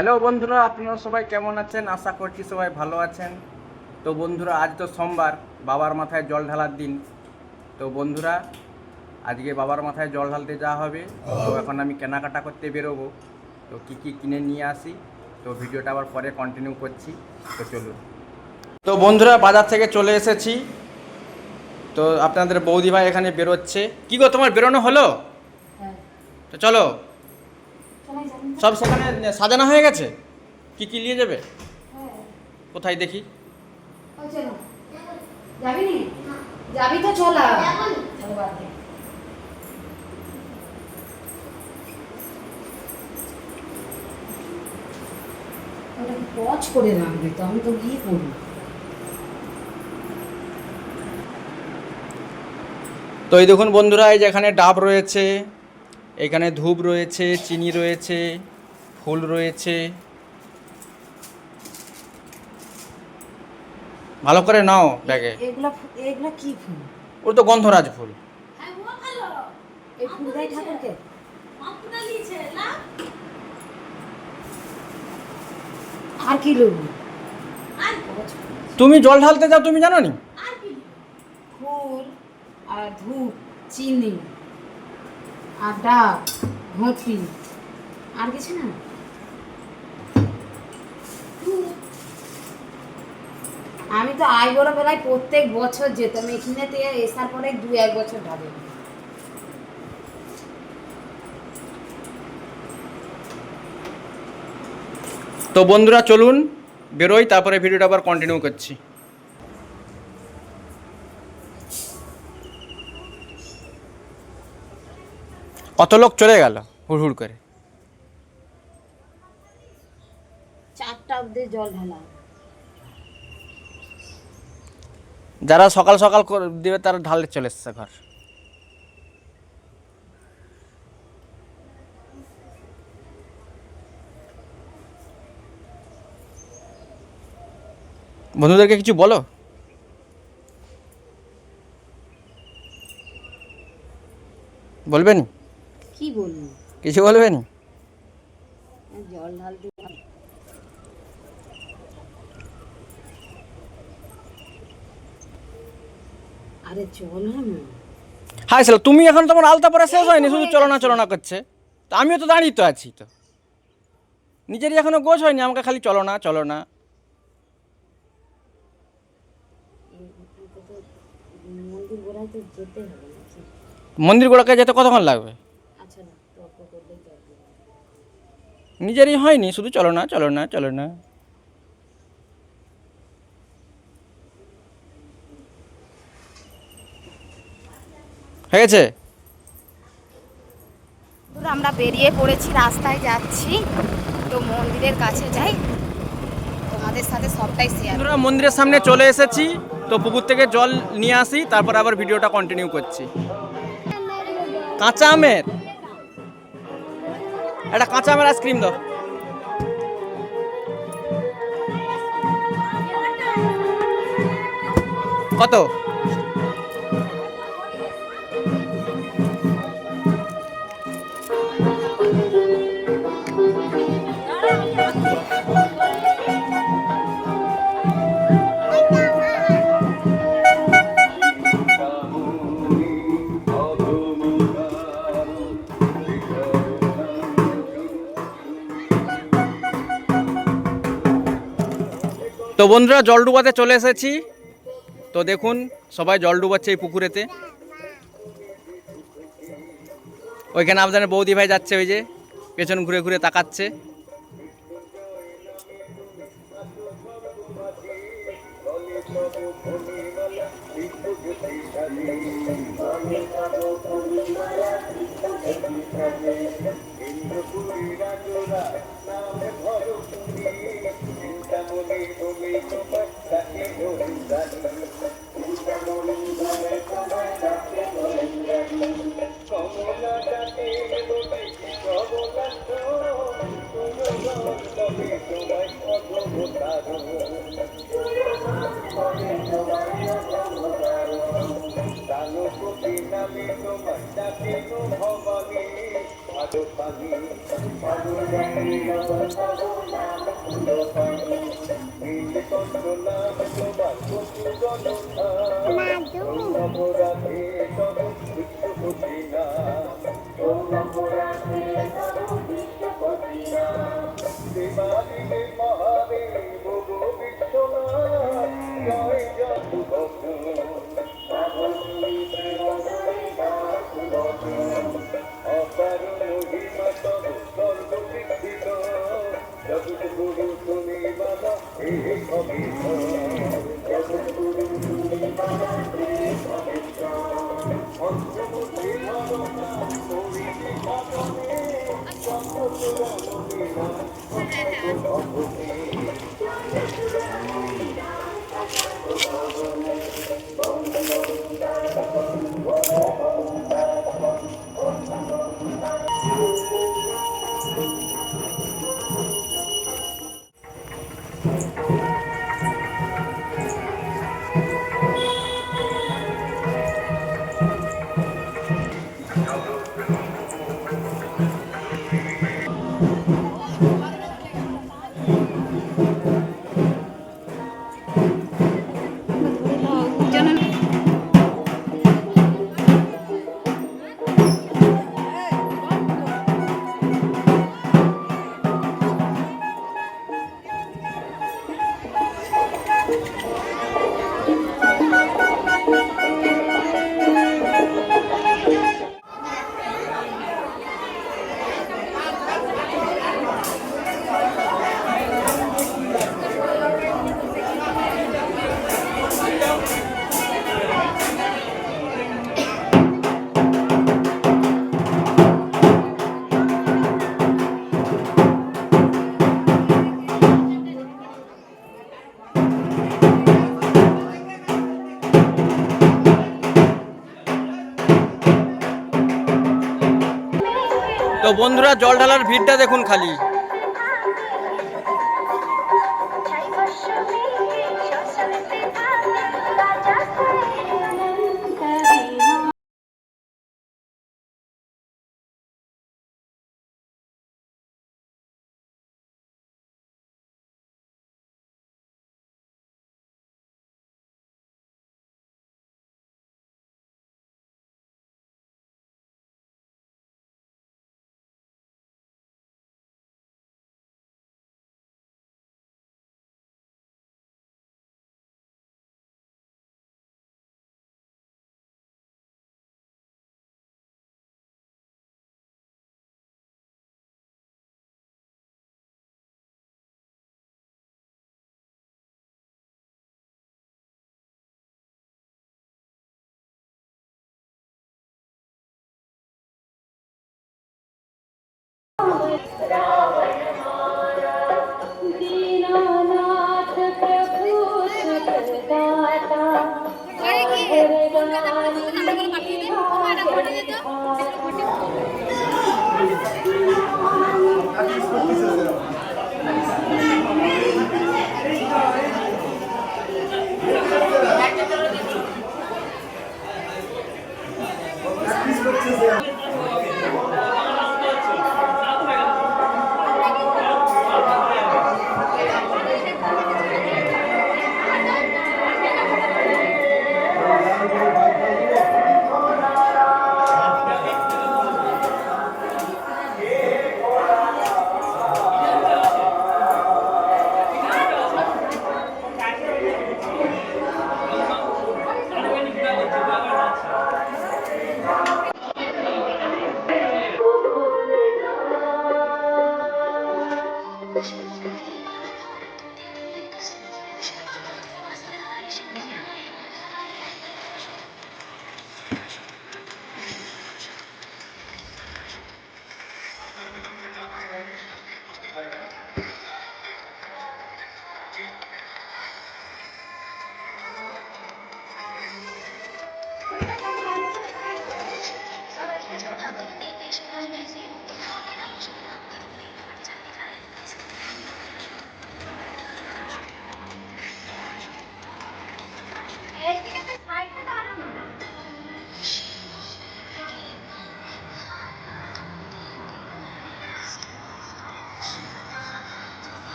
Hello বন্ধুরা, আপনারা সবাই কেমন আছেন? আশা করছি সবাই ভালো আছেন। তো বন্ধুরা, আজ তো সোমবার, বাবার মাথায় জল ঢালার দিন। তো বন্ধুরা, আজকে বাবার মাথায় জল ঢালতে যাওয়া হবে। তো এখন আমি কেনাকাটা করতে বেরোবো। তো কী কী কিনে নিয়ে আসি, তো ভিডিওটা আবার পরে কন্টিনিউ করছি। তো চলুন। তো বন্ধুরা, বাজার থেকে চলে এসেছি। তো আপনাদের বৌদি ভাই এখানে বেরোচ্ছে। কি গো, তোমার বেরোনো হলো? হ্যাঁ, তো চলো, সবাই জানেন তো? সব সেখানে সাজানো হয়ে গেছে। কি কি নিয়ে যাবে? হ্যাঁ, কোথায় দেখি? ওই চলো। যাবি নি? যাবি তো চলা। চলো বাদ দে। ওটা পজ করে রাখবে তো, আমি তো গিয়ে করবো। তো এই দেখুন বন্ধুরা, এই যে এখানে ডাব রয়েছে, এখানে ধূপ রয়েছে, চিনি রয়েছে, ফুল রয়েছে। ভালো করে নাও ব্যাগে। এগুলা কি ফুল? ওর তো গন্ধরাজ ফুল। এই ফুল দেয় ঠাকুরকে? আর কি লোক? তুমি জল ঢালতে যাও, তুমি জানো নি? ফুল আর ধূপ, চিনি আর ডাব, ঘটি, আর কিছু না? আমি তো আই বড় বেলায় প্রত্যেক বছর যেতাম, এখানে এসার পরে 2-1 বছর ঢালে। তো বন্ধুরা চলুন বেরোই, তারপরে ভিডিওটা আবার কন্টিনিউ করছি। কত লোক চলে গেল হুড় হুড় করে। 4টা অব্দি জল ঢালা। যারা সকাল সকাল দিবে তারা ঢালে চলে এসছে ঘর। বন্ধুদেরকে কিছু বলো। বলবেন? কি বলবো? কিছু বলবেন? জল ঢালতে আরে চল না। হাই স্যার, তুমি এখন তোমার আলতা পরা শেষ হয়নি, শুধু চলনা করছে। তো আমিও তো দাঁড়িয়ে তো আছি, তো নিজেরই এখনো গোছ হয়নি, আমাকে খালি চলো না চলো না। মন্দির গোড়ায় তো যেতে হবে নাকি? মন্দির গোড়াকে যেতে কতক্ষণ লাগবে? আচ্ছা না, তর্ক করলেই যাবে। নিজেরই হয়নি, শুধু চলো না চলো না চলো না। হয়ে গেছে। আমরা বেরিয়ে পড়েছি, রাস্তায় যাচ্ছি। তো মন্দিরের কাছে যাই, তোমাদের সাথে সবটাই শেয়ার। বন্ধুরা, মন্দিরের সামনে চলে এসেছি। তো পুকুর থেকে জল নিয়ে আসি, তারপর আবার ভিডিওটা কন্টিনিউ করছি। কাঁচা আমের একটা কাঁচা আমের আইসক্রিম দাও। কত? তো বন্ধুরা, জল ডুবাতে চলে এসেছি। তো দেখুন, সবাই জল ডুবাচ্ছে এই পুকুরেতে। ওইখানে আপনাদের বৌদি ভাই যাচ্ছে, ওই যে পেছন ঘুরে ঘুরে তাকাচ্ছে। তো বন্ধুরা জল ঢালার ভিড়টা দেখুন খালি। दीनानाथ प्रभु सुखदाता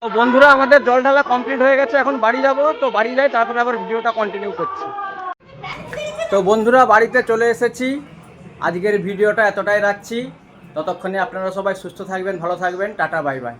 তো বন্ধুরা আমাদের জল ঢালা কমপ্লিট হয়ে গেছে, এখন বাড়ি যাব। তো বাড়ি যাই, তারপরে আবার ভিডিওটা কন্টিনিউ করছি। তো বন্ধুরা বাড়িতে চলে এসেছি, আজকের ভিডিওটা এতটাই রাখছি। ততক্ষণে আপনারা সবাই সুস্থ থাকবেন, ভালো থাকবেন, টাটা বাই বাই।